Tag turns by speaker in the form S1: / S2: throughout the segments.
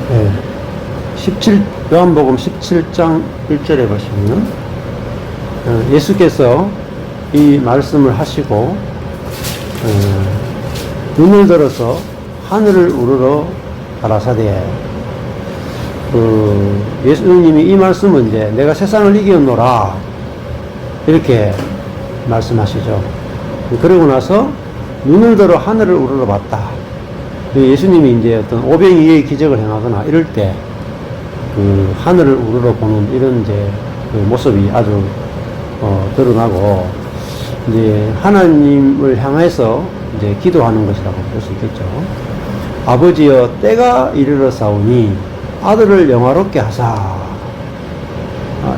S1: 네. 요한복음 17장 1절에 보시면 예수께서 이 말씀을 하시고 눈을 들어서 하늘을 우러러 가라사대, 예수님이 이 말씀은 이제 내가 세상을 이겼노라 이렇게 말씀하시죠. 그러고 나서 눈을 들어 하늘을 우러러 봤다. 예수님이 이제 어떤 오병이의 기적을 행하거나 이럴 때 그 하늘을 우러러 보는 이런 이제 그 모습이 아주 드러나고, 이제 하나님을 향해서 이제 기도하는 것이라고 볼 수 있겠죠. 아버지여, 때가 이르러 싸우니 아들을 영화롭게 하사.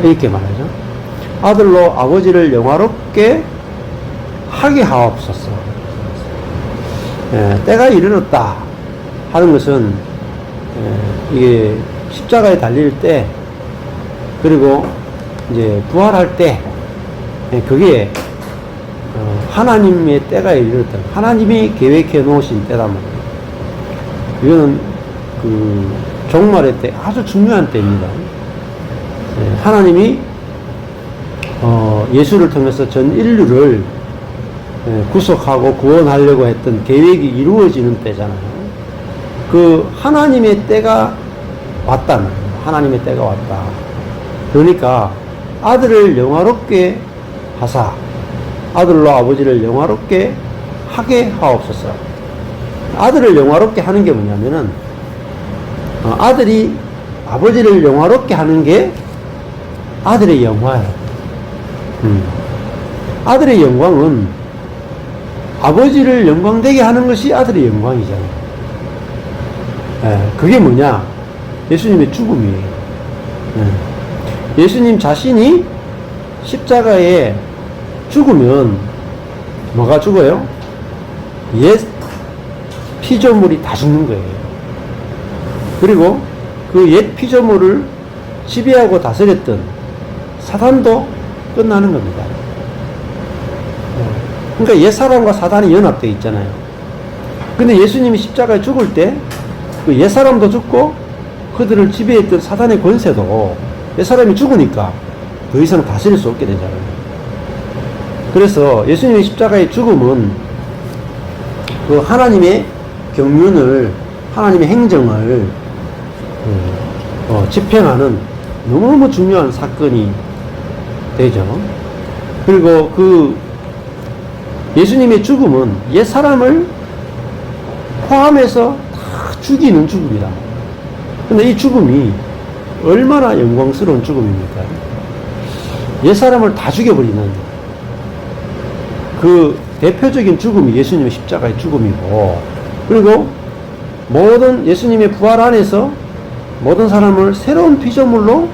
S1: 이렇게 말하죠. 아들로 아버지를 영화롭게 하게 하옵소서. 때가 이르렀다 하는 것은 이게 십자가에 달릴 때, 그리고 이제 부활할 때, 그게 하나님의 때가 이르렀다. 하나님이 계획해 놓으신 때란 말이에요. 이거는 그 종말의 때, 아주 중요한 때입니다. 하나님이 예수를 통해서 전 인류를 구속하고 구원하려고 했던 계획이 이루어지는 때잖아요. 그 하나님의 때가 왔다. 하나님의 때가 왔다. 그러니까 아들을 영화롭게 하사, 아들로 아버지를 영화롭게 하게 하옵소서. 아들을 영화롭게 하는 게 뭐냐면은 아들이 아버지를 영화롭게 하는 게 아들의 영화예요. 아들의 영광은 아버지를 영광되게 하는 것이 아들의 영광이잖아요. 그게 뭐냐? 예수님의 죽음이에요. 예수님 자신이 십자가에 죽으면 뭐가 죽어요? 옛 피조물이 다 죽는 거예요. 그리고 그 옛 피조물을 지배하고 다스렸던 사단도 끝나는 겁니다. 그러니까 옛 사람과 사단이 연합되어 있잖아요. 근데 예수님이 십자가에 죽을 때 그 옛 사람도 죽고 그들을 지배했던 사단의 권세도 옛 사람이 죽으니까 더 이상 다스릴 수 없게 되잖아요. 그래서 예수님의 십자가의 죽음은 그 하나님의 경륜을, 하나님의 행정을 집행하는 너무너무 중요한 사건이 되죠. 그리고 그 예수님의 죽음은 옛 사람을 포함해서 다 죽이는 죽음이다. 근데 이 죽음이 얼마나 영광스러운 죽음입니까? 옛 사람을 다 죽여버리는 그 대표적인 죽음이 예수님의 십자가의 죽음이고, 그리고 모든 예수님의 부활 안에서 모든 사람을 새로운 피조물로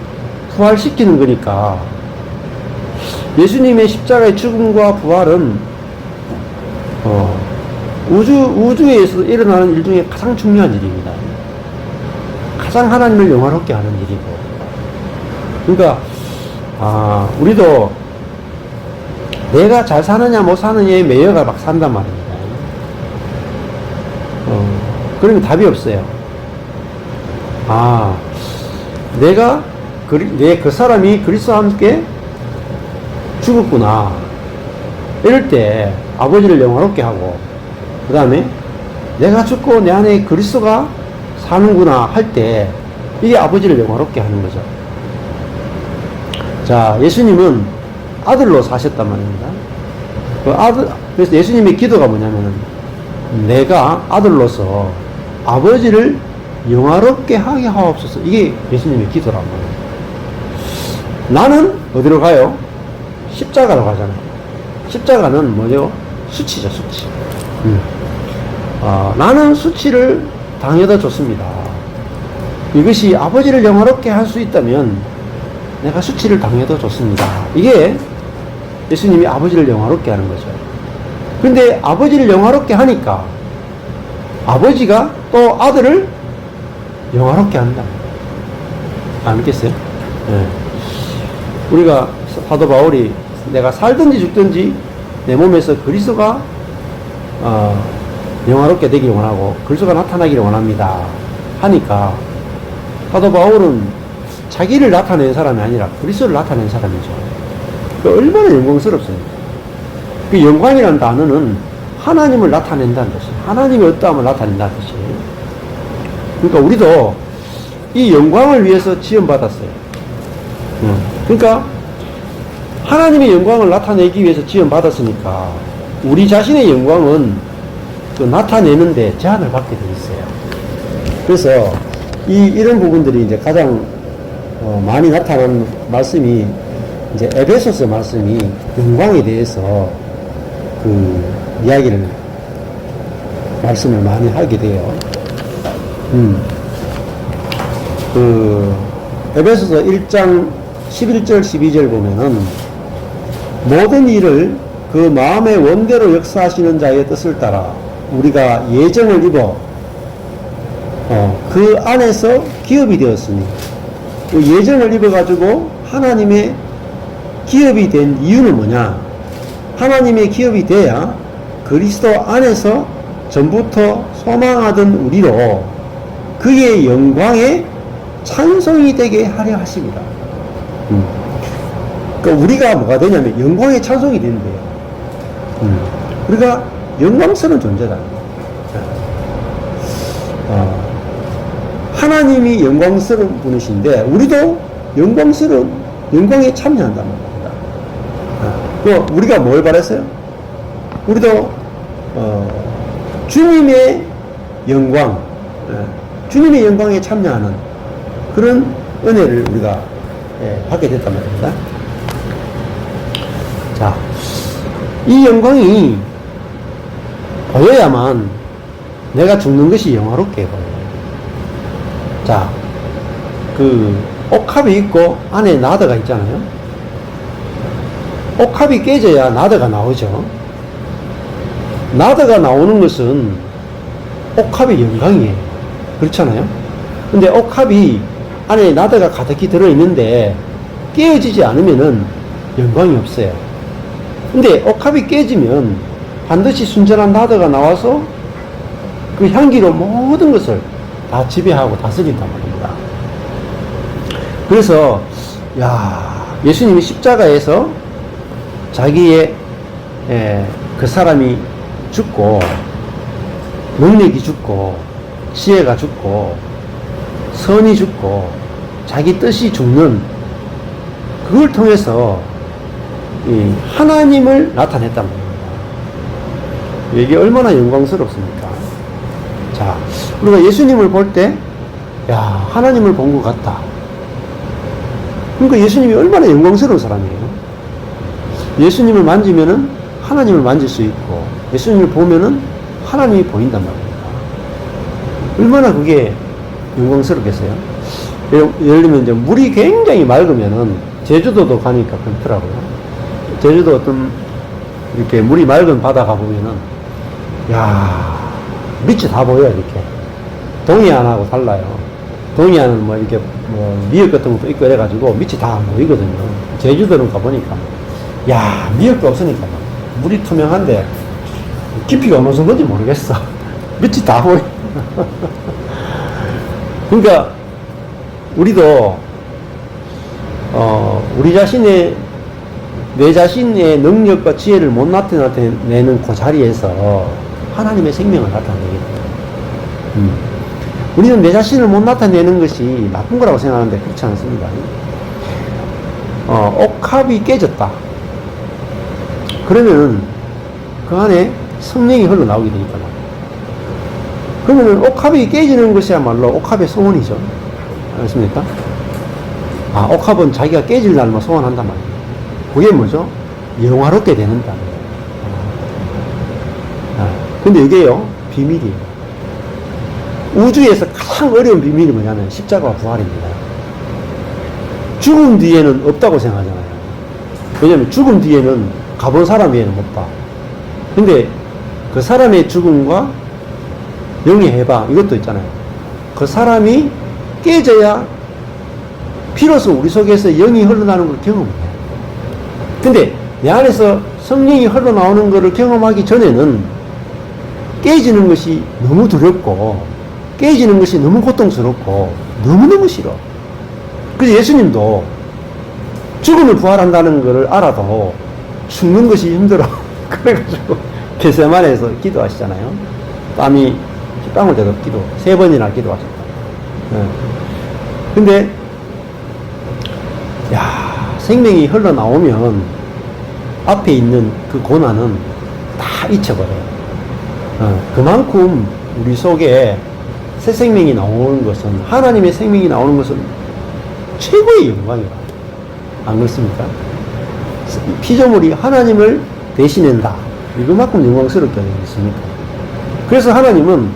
S1: 부활시키는 거니까 예수님의 죽음과 부활은 우주에서 일어나는 일 중에 가장 중요한 일입니다. 가장 하나님을 영화롭게 하는 일이고. 그러니까 우리도 내가 잘 사느냐 못 사느냐에 매여가 막 산단 말입니다. 그러면 답이 없어요. 내가 그 사람이 그리스도와 함께 죽었구나. 이럴 때 아버지를 영화롭게 하고, 그 다음에 내가 죽고 내 안에 그리스도가 사는구나 할 때 이게 아버지를 영화롭게 하는 거죠. 자, 예수님은 아들로 사셨단 말입니다. 그래서 예수님의 기도가 뭐냐면은 내가 아들로서 아버지를 영화롭게 하게 하옵소서. 이게 예수님의 기도란 말이에요. 나는 어디로 가요? 십자가로 가잖아요. 십자가는 뭐죠? 수치죠, 수치. 나는 수치를 당해다 줬습니다. 이것이 아버지를 영화롭게 할 수 있다면 내가 수치를 당해도 좋습니다. 이게 예수님이 아버지를 영화롭게 하는 거죠. 근데 아버지를 영화롭게 하니까 아버지가 또 아들을 영화롭게 한다. 안 믿겠어요? 네. 우리가 사도 바울이 내가 살든지 죽든지 내 몸에서 그리스도가 영화롭게 되길 원하고 그리스도가 나타나기를 원합니다 하니까 사도 바울은 자기를 나타낸 사람이 아니라 그리스도를 나타낸 사람이죠. 그 얼마나 영광스럽습니까? 그 영광이라는 단어는 하나님을 나타낸다는 뜻이에요. 하나님의 어떠함을 나타낸다는 뜻이에요. 그러니까 우리도 이 영광을 위해서 지음받았어요. 그러니까 하나님의 영광을 나타내기 위해서 지음받았으니까 우리 자신의 영광은 그 나타내는데 제한을 받게 되어 있어요. 그래서 이런 부분들이 이제 가장 많이 나타나는 말씀이 이제 에베소서 말씀이 영광에 대해서 그 이야기를 말씀을 많이 하게 돼요. 그 에베소서 1장 11절 12절 보면은 모든 일을 그 마음의 원대로 역사하시는 자의 뜻을 따라 우리가 예정을 입어 그 안에서 기업이 되었으니 그 예정을 입어가지고 하나님의 기업이 된 이유는 뭐냐? 하나님의 기업이 돼야 그리스도 안에서 전부터 소망하던 우리로 그의 영광에 찬송이 되게 하려 하십니다. 그러니까 우리가 뭐가 되냐면 영광의 찬송이 되는데요. 우리가 영광스러운 존재다. 하나님이 영광스러운 분이신데 우리도 영광에 참여한단 말입니다. 우리가 뭘 바랬어요? 우리도 주님의 영광, 주님의 영광에 참여하는 그런 은혜를 우리가 받게 됐단 말입니다. 자, 이 영광이 보여야만 내가 죽는 것이 영화롭게 보여요. 자, 그 옥합이 있고 안에 나드가 있잖아요. 옥합이 깨져야 나드가 나오죠. 나드가 나오는 것은 옥합의 영광이에요. 그렇잖아요. 근데 옥합이 안에 나드가 가득히 들어있는데 깨어지지 않으면은 영광이 없어요. 근데 옥합이 깨지면 반드시 순전한 나드가 나와서 그 향기로 모든 것을 다 지배하고 다스린단 말입니다. 그래서 예수님이 십자가에서 자기의 그 사람이 죽고 능력이 죽고 지혜가 죽고 선이 죽고 자기 뜻이 죽는 그걸 통해서 이 하나님을 나타냈단 말입니다. 이게 얼마나 영광스럽습니까? 자, 우리가 예수님을 볼 때, 하나님을 본 것 같다. 그러니까 예수님이 얼마나 영광스러운 사람이에요. 예수님을 만지면은 하나님을 만질 수 있고, 예수님을 보면은 하나님이 보인단 말입니다. 얼마나 그게 영광스럽겠어요? 예를 들면 이제 물이 굉장히 맑으면은 제주도도 가니까 그렇더라고요. 제주도 어떤 이렇게 물이 맑은 바다 가보면은 밑이 다 보여요. 이렇게 동해안하고 달라요. 동해안은 뭐 이렇게 뭐 미역 같은 것도 있고 이래가지고 밑이 다 안 보이거든요. 제주도는 가보니까 미역도 없으니까 물이 투명한데 깊이가 어느 정도인지 모르겠어. 밑이 다 보여. 그러니까 우리도 우리 자신의 내 자신의 능력과 지혜를 못 나타내는 그 자리에서 하나님의 생명을 나타내겠다. 우리는 내 자신을 못 나타내는 것이 나쁜 거라고 생각하는데 그렇지 않습니다. 옥합이 깨졌다. 그러면은 그 안에 성령이 흘러나오게 되니까. 그러면은 옥합이 깨지는 것이야말로 옥합의 소원이죠. 알겠습니까? 옥합은 자기가 깨질 날만 소원한단 말이에요. 그게 뭐죠? 영화롭게 되는다. 근데 이게요, 비밀이에요. 우주에서 가장 어려운 비밀이 뭐냐면 십자가와 부활입니다. 죽음 뒤에는 없다고 생각하잖아요. 왜냐면 죽음 뒤에는 가본 사람 외에는 못 봐. 근데 그 사람의 죽음과 영의 해방, 이것도 있잖아요. 그 사람이 깨져야 비로소 우리 속에서 영이 흘러나오는 걸 경험해요. 근데 내 안에서 성령이 흘러나오는 것을 경험하기 전에는 깨지는 것이 너무 두렵고, 깨지는 것이 너무 고통스럽고, 너무너무 싫어. 그래서 예수님도 죽음을 부활한다는 것을 알아도 죽는 것이 힘들어. 그래가지고 겟세마네에서 기도하시잖아요. 땀이 땀을 대도 기도 3번이나 기도하셨다. 근데 야, 생명이 흘러나오면 앞에 있는 그 고난은 다 잊혀버려요. 그만큼 우리 속에 새 생명이 나오는 것은, 하나님의 생명이 나오는 것은 최고의 영광이다. 안 그렇습니까? 피조물이 하나님을 대신한다. 이거만큼 영광스럽게 되겠습니까? 그래서 하나님은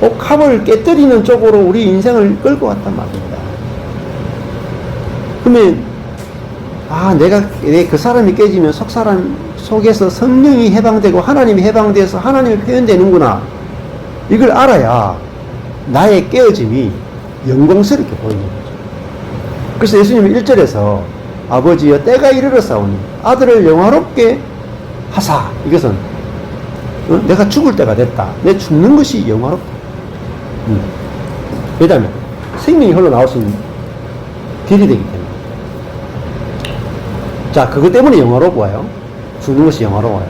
S1: 옥합을 깨뜨리는 쪽으로 우리 인생을 끌고 왔단 말입니다. 그러면 내가 그 사람이 깨지면 속 사람 속에서 성령이 해방되고 하나님이 해방돼서 하나님이 표현되는구나. 이걸 알아야 나의 깨어짐이 영광스럽게 보이는 거죠. 그래서 예수님은 1절에서 아버지여 때가 이르렀사오니 아들을 영화롭게 하사. 이것은 내가 죽을 때가 됐다. 내 죽는 것이 영화롭다. 왜냐하면 생명이 흘러나올 수 있는 길이 되기 때문에. 자, 그것 때문에 영화로워요. 죽는 것이 영화로워요.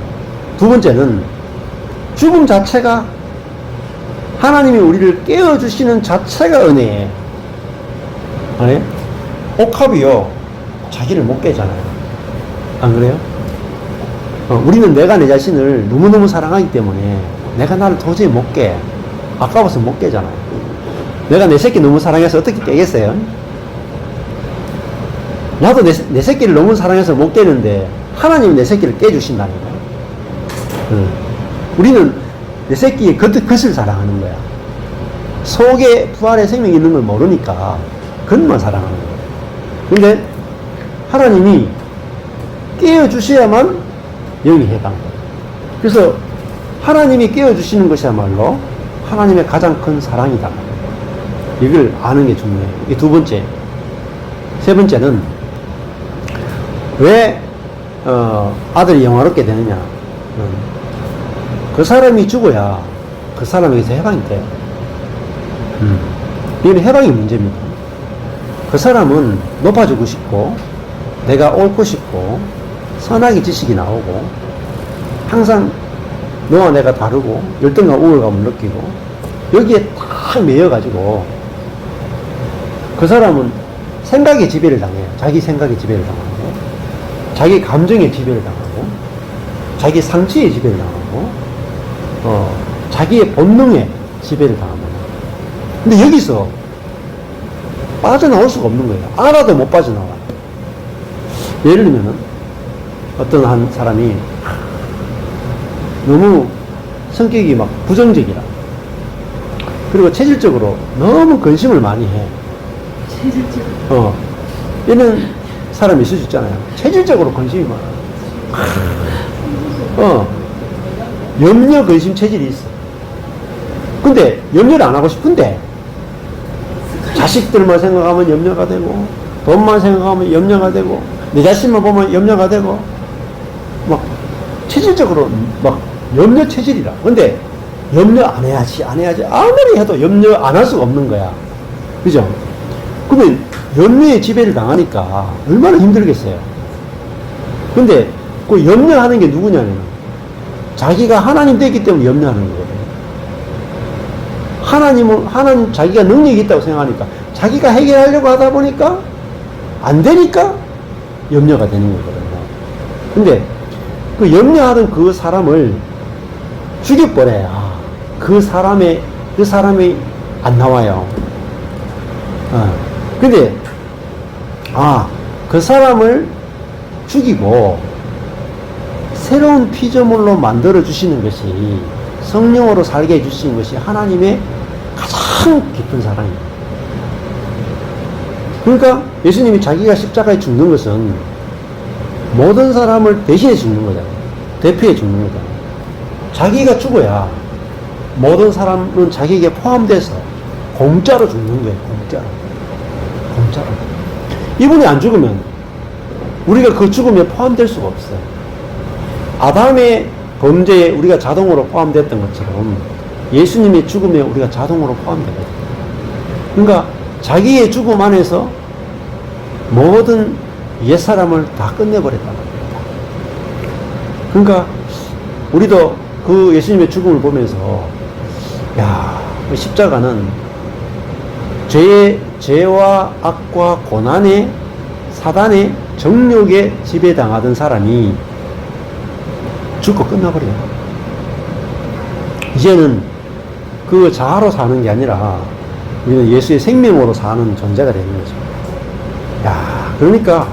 S1: 두 번째는 죽음 자체가, 하나님이 우리를 깨워주시는 자체가 은혜예요. 아니? 옥합이요, 자기를 못 깨잖아요. 안 그래요? 우리는 내가 내 자신을 너무너무 사랑하기 때문에 내가 나를 도저히 못 깨. 아까워서 못 깨잖아요. 내가 내 새끼 너무 사랑해서 어떻게 깨겠어요? 나도 내 새끼를 너무 사랑해서 못 깨는데 하나님이 내 새끼를 깨주신다니까요. 우리는 내 새끼의 겉을 사랑하는 거야. 속에 부활의 생명이 있는 걸 모르니까 겉만 사랑하는 거야. 근데 하나님이 깨워주셔야만 영이 해방돼요. 그래서 하나님이 깨워주시는 것이야말로 하나님의 가장 큰 사랑이다. 이걸 아는 게 중요해요. 이게 두 번째. 세 번째는 왜 아들이 영화롭게 되느냐. 그 사람이 죽어야 그 사람에게서 해방이 돼요. 이건 해방이 문제입니다. 그 사람은 높아지고 싶고 내가 옳고 싶고 선악의 지식이 나오고 항상 너와 내가 다르고 열등감 우월감을 느끼고 여기에 딱 매여가지고 그 사람은 생각의 지배를 당해요. 자기 생각의 지배를 당하고 자기 감정의 지배를 당하고 자기 상처의 지배를 당하고 자기의 본능의 지배를 당합니다. 근데 여기서 빠져나올 수가 없는 거예요. 알아도 못 빠져나와요. 예를 들면은 어떤 한 사람이 너무 성격이 막 부정적이라, 그리고 체질적으로 너무 근심을 많이 해. 체질적으로? 이런 사람이 있을 수 있잖아요. 체질적으로 근심이 많아. 염려 근심 체질이 있어. 근데 염려를 안 하고 싶은데 자식들만 생각하면 염려가 되고 돈만 생각하면 염려가 되고 내 자신만 보면 염려가 되고 막 체질적으로 막 염려 체질이라. 근데 염려 안 해야지 아무리 해도 염려 안 할 수가 없는 거야. 그죠? 그러면 염려의 지배를 당하니까 얼마나 힘들겠어요. 근데 그 염려하는 게 누구냐면 자기가 하나님 됐기 때문에 염려하는 거거든요. 하나님 자기가 능력이 있다고 생각하니까 자기가 해결하려고 하다 보니까 안 되니까 염려가 되는 거거든요. 근데 그 염려하던 그 사람을 죽여버려야 그 사람이 안 나와요. 근데 그 사람을 죽이고 새로운 피조물로 만들어 주시는 것이, 성령으로 살게 해 주시는 것이 하나님의 가장 깊은 사랑입니다. 그러니까 예수님이 자기가 십자가에 죽는 것은 모든 사람을 대신해 죽는 거잖아요. 대표해 죽는 거잖아요. 자기가 죽어야 모든 사람은 자기에게 포함돼서 공짜로 죽는 거예요. 공짜로. 이분이 안 죽으면 우리가 그 죽음에 포함될 수가 없어요. 아담의 범죄에 우리가 자동으로 포함됐던 것처럼 예수님의 죽음에 우리가 자동으로 포함되거든요. 그러니까 자기의 죽음 안에서 모든 옛사람을 다 끝내버렸다는 겁니다. 그러니까 우리도 그 예수님의 죽음을 보면서 야, 십자가는 죄와 악과 고난의 사단의 정욕에 지배당하던 사람이 죽고 끝나버려요. 이제는 그 자아로 사는 게 아니라 우리는 예수의 생명으로 사는 존재가 되는 거죠. 야, 그러니까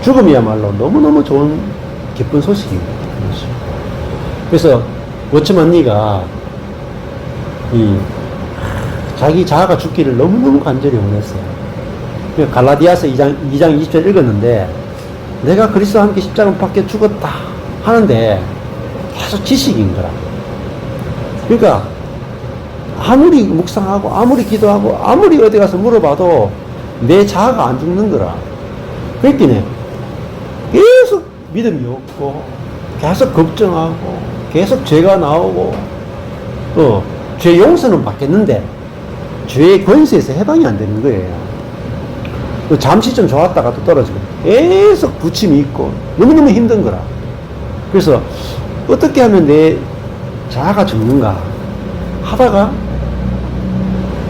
S1: 죽음이야말로 너무너무 좋은 기쁜 소식입니다. 그래서 워츠만 니가 자기 자아가 죽기를 너무너무 간절히 원했어요. 갈라디아서 2장 20절 읽었는데 내가 그리스도와 함께 십자가 밖에 죽었다 하는데 계속 지식인 거라. 그러니까 아무리 묵상하고 아무리 기도하고 아무리 어디 가서 물어봐도 내 자아가 안 죽는 거라. 그랬더니 계속 믿음이 없고 계속 걱정하고 계속 죄가 나오고 죄 용서는 받겠는데 죄의 권세에서 해방이 안 되는 거예요. 잠시 좀 좋았다가 또 떨어지고 계속 부침이 있고 너무너무 힘든 거라. 그래서 어떻게 하면 내 자아가 죽는가 하다가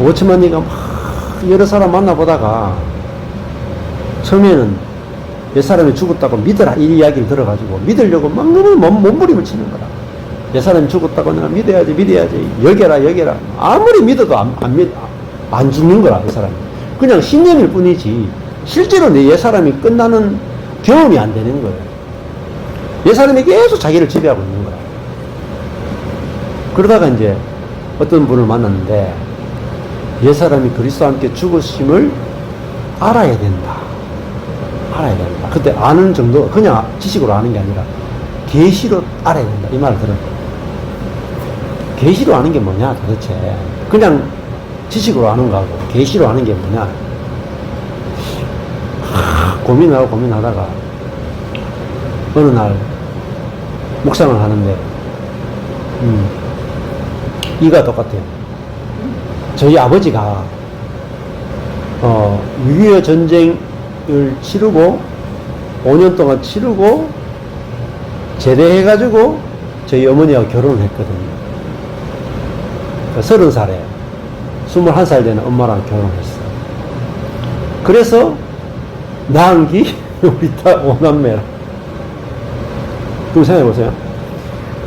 S1: 워치만니가 막 여러 사람 만나보다가 처음에는 옛사람이 죽었다고 믿어라 이 이야기를 들어가지고 믿으려고 막 너무 몸부림을 치는 거라. 옛사람이 죽었다고 내가 믿어야지 여겨라 아무리 믿어도 안 죽는 거라. 옛사람이 그냥 신념일 뿐이지 실제로 내 옛사람이 끝나는 경험이 안 되는 거예요. 옛사람이 계속 자기를 지배하고 있는 거라. 그러다가 이제 어떤 분을 만났는데 옛사람이 그리스도와 함께 죽으심을 알아야 된다. 그때 아는 정도 그냥 지식으로 아는 게 아니라 계시로 알아야 된다 이 말을 들었거든요. 계시로 아는 게 뭐냐 도대체. 그냥 지식으로 아는 거하고 계시로 아는 게 뭐냐. 고민하다가 어느 날 묵상을 하는데 이가 똑같아요. 저희 아버지가 6.25 전쟁을 치르고 5년 동안 치르고 제대해가지고 저희 어머니하고 결혼을 했거든요. 30살에 21살 되는 엄마랑 결혼했어요. 그래서 낳은 게 우리 딸 5남매라. 그럼 생각해보세요.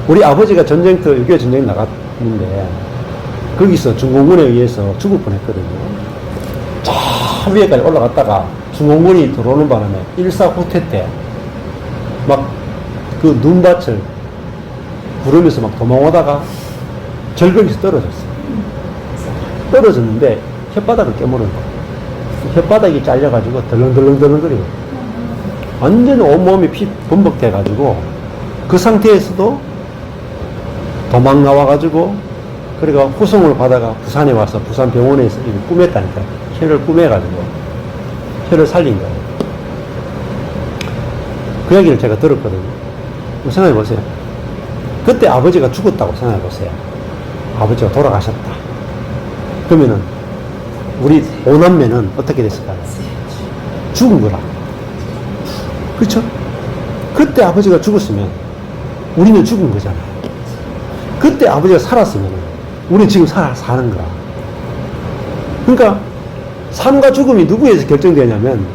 S1: 우리 아버지가 전쟁터 6.25 전쟁 나갔는데 거기서 중공군에 의해서 죽을 뻔했거든요. 저 위에까지 올라갔다가 중공군이 들어오는 바람에 일사후퇴 때 막 그 눈밭을 구르면서 막 도망오다가 절벽에서 떨어졌어요. 떨어졌는데 혓바닥을 깨물은 거예요. 혓바닥이 잘려가지고 덜렁덜렁거리고 완전 온몸이 피 범벅돼가지고 그 상태에서도 도망 나와가지고 그러니까 후송을 받아가 부산에 와서 부산 병원에서 이거 꾸몄다니까. 혀를 꾸며가지고 혀를 살린 거예요. 그 얘기를 제가 들었거든요. 생각해 보세요. 그때 아버지가 죽었다고 생각해 보세요. 아버지가 돌아가셨다. 그러면은 우리 5남매는 어떻게 됐을까요? 죽은 거라. 그렇죠? 그때 아버지가 죽었으면 우리는 죽은 거잖아요. 그때 아버지가 살았으면 우리는 지금 사는 거라. 그러니까 삶과 죽음이 누구에서 결정되냐면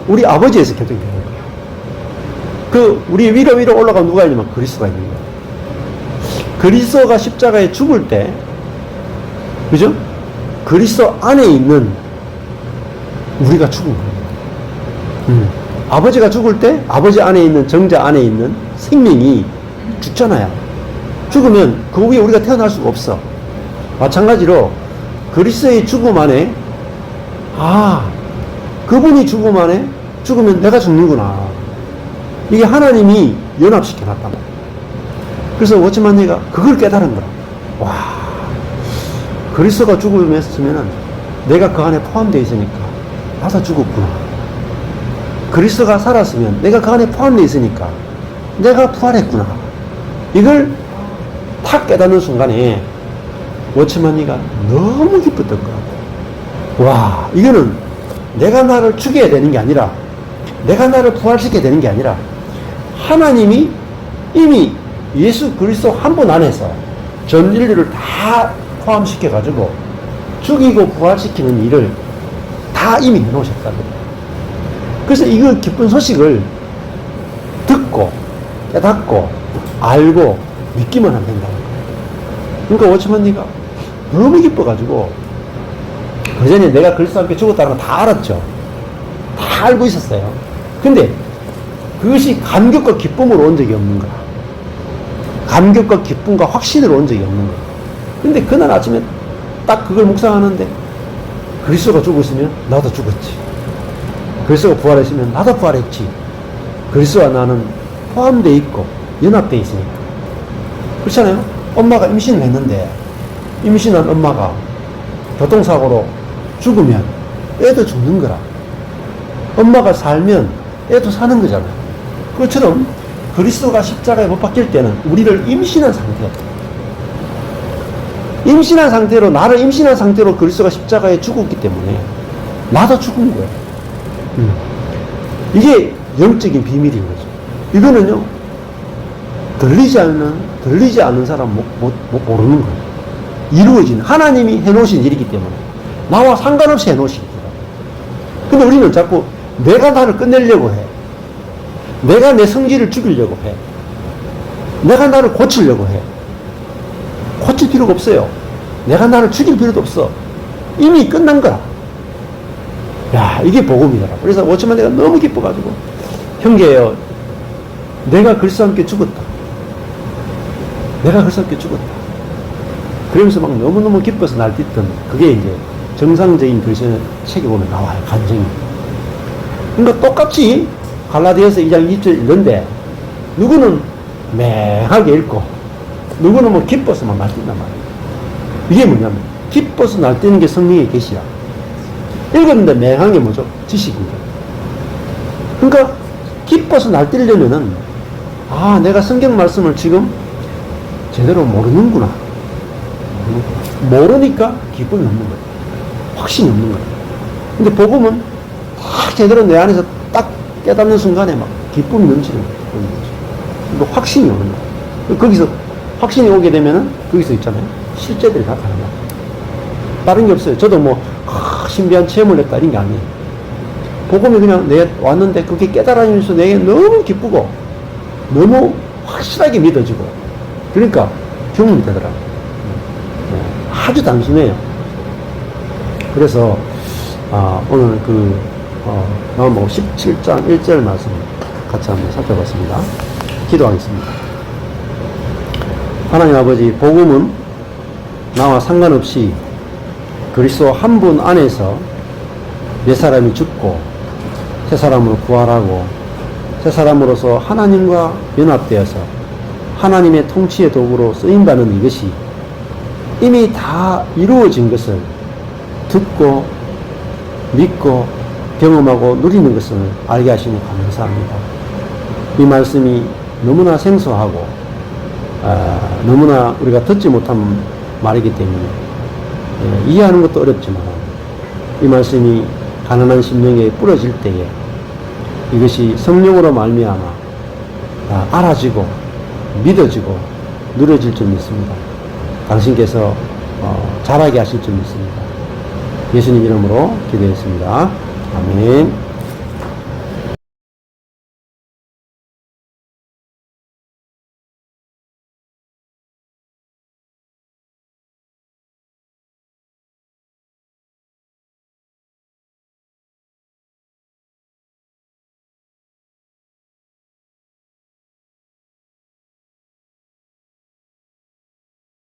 S1: 우리 아버지에서 결정되는 거예요. 우리 위로 올라가면 누가 있냐면 그리스도가 있는 거예요. 그리스도가 십자가에 죽을 때, 그죠? 그리스도 안에 있는 우리가 죽은 거예요. 아버지가 죽을 때 아버지 안에 있는 정자 안에 있는 생명이 죽잖아요. 죽으면 그 위에 우리가 태어날 수가 없어. 마찬가지로 그리스도의 죽음 안에 그분이 죽음 안에 죽으면 내가 죽는구나. 이게 하나님이 연합시켜 놨단 말이에요. 그래서 워치만니가 그걸 깨달은 거라. 와, 그리스도가 죽음했으면 내가 그 안에 포함되어 있으니까 나도 죽었구나. 그리스도가 살았으면 내가 그 안에 포함되어 있으니까 내가 부활했구나. 이걸 탁 깨닫는 순간에 워치마니가 너무 기뻤던 것 같아요. 와, 이거는 내가 나를 죽여야 되는 게 아니라, 내가 나를 부활시켜야 되는 게 아니라, 하나님이 이미 예수 그리스도 한 분 안에서 전 인류를 다 포함시켜가지고 죽이고 부활시키는 일을 다 이미 해놓으셨다는 거예요. 그래서 이거 기쁜 소식을 듣고 깨닫고 알고 믿기만 하면 된다는 거예요. 그러니까 워치먼니가 너무 기뻐가지고, 그 전에 내가 그리스도와 함께 죽었다는 거 다 알았죠. 다 알고 있었어요. 근데 그것이 감격과 기쁨으로 온 적이 없는 거야. 감격과 기쁨과 확신으로 온 적이 없는 거야. 근데 그날 아침에 딱 그걸 묵상하는데, 그리스도가 죽었으면 나도 죽었지. 그리스도가 부활했으면 나도 부활했지. 그리스도와 나는 포함되어 있고 연합되어 있으니까. 그렇잖아요? 엄마가 임신을 했는데, 임신한 엄마가 교통사고로 죽으면 애도 죽는 거라. 엄마가 살면 애도 사는 거잖아요. 그것처럼 그리스도가 십자가에 못 박힐 때는 우리를 임신한 상태, 임신한 상태로, 나를 임신한 상태로 그리스도가 십자가에 죽었기 때문에 나도 죽은 거예요. 이게 영적인 비밀인 거죠. 이거는요, 들리지 않는 사람 모르는 거예요. 이루어진, 하나님이 해놓으신 일이기 때문에, 나와 상관없이 해놓으신 일이에요. 근데 우리는 자꾸 내가 나를 끝내려고 해. 내가 내 성질을 죽이려고 해. 내가 나를 고치려고 해. 고칠 필요가 없어요. 내가 나를 죽일 필요도 없어. 이미 끝난 거야. 야, 이게 복음이더라. 그래서 워치만 내가 너무 기뻐가지고, 형제예요, 내가 그리스도와 함께 죽었다. 내가 그리스도와 함께 죽었다. 그러면서 막 너무너무 기뻐서 날뛰던, 그게 이제 정상적인 그리스도의 책에 보면 나와요. 간증이. 그러니까 똑같이 갈라디아서 2장 20절 읽는데, 누구는 맹하게 읽고 누구는 뭐 기뻐서만 날뛴단 말이에요. 이게 뭐냐면, 기뻐서 날뛰는 게 성령의 계시야. 읽었는데 맹한 게 뭐죠? 지식인 거예요. 그러니까 기뻐서 날뛰려면은, 아, 내가 성경 말씀을 지금 제대로 모르는구나. 모르니까 기쁨이 없는 거예요. 확신이 없는 거예요. 근데 복음은 딱 제대로 내 안에서 딱 깨닫는 순간에 막 기쁨이 넘치는 거예요. 그러니까 확신이 오는 거예요. 거기서 확신이 오게 되면은 거기서 있잖아요, 실제들이 나타나는 거예요. 다른 게 없어요. 저도 뭐 신비한 체험을 했다 이런 게 아니에요. 복음이 그냥 내 왔는데 그게 깨달아지면서 내게 너무 기쁘고 너무 확실하게 믿어지고, 그러니까 경험이 되더라고요. 아주 단순해요. 그래서 오늘 마음보고 17장 1절 말씀 같이 한번 살펴봤습니다. 기도하겠습니다. 하나님 아버지, 복음은 나와 상관없이 그리스도 한 분 안에서 내 사람이 죽고 새 사람으로 부활하고 새 사람으로서 하나님과 연합되어서 하나님의 통치의 도구로 쓰인다는 이것이 이미 다 이루어진 것을 듣고 믿고 경험하고 누리는 것을 알게 하시니 감사합니다. 이 말씀이 너무나 생소하고 너무나 우리가 듣지 못한 말이기 때문에 이해하는 것도 어렵지만, 이 말씀이 가난한 심령에 뿌려질 때에 이것이 성령으로 말미암아 알아지고 믿어지고 누려질 줄 믿습니다. 당신께서 잘하게 하실 줄 믿습니다. 예수님 이름으로 기도했습니다. 아멘.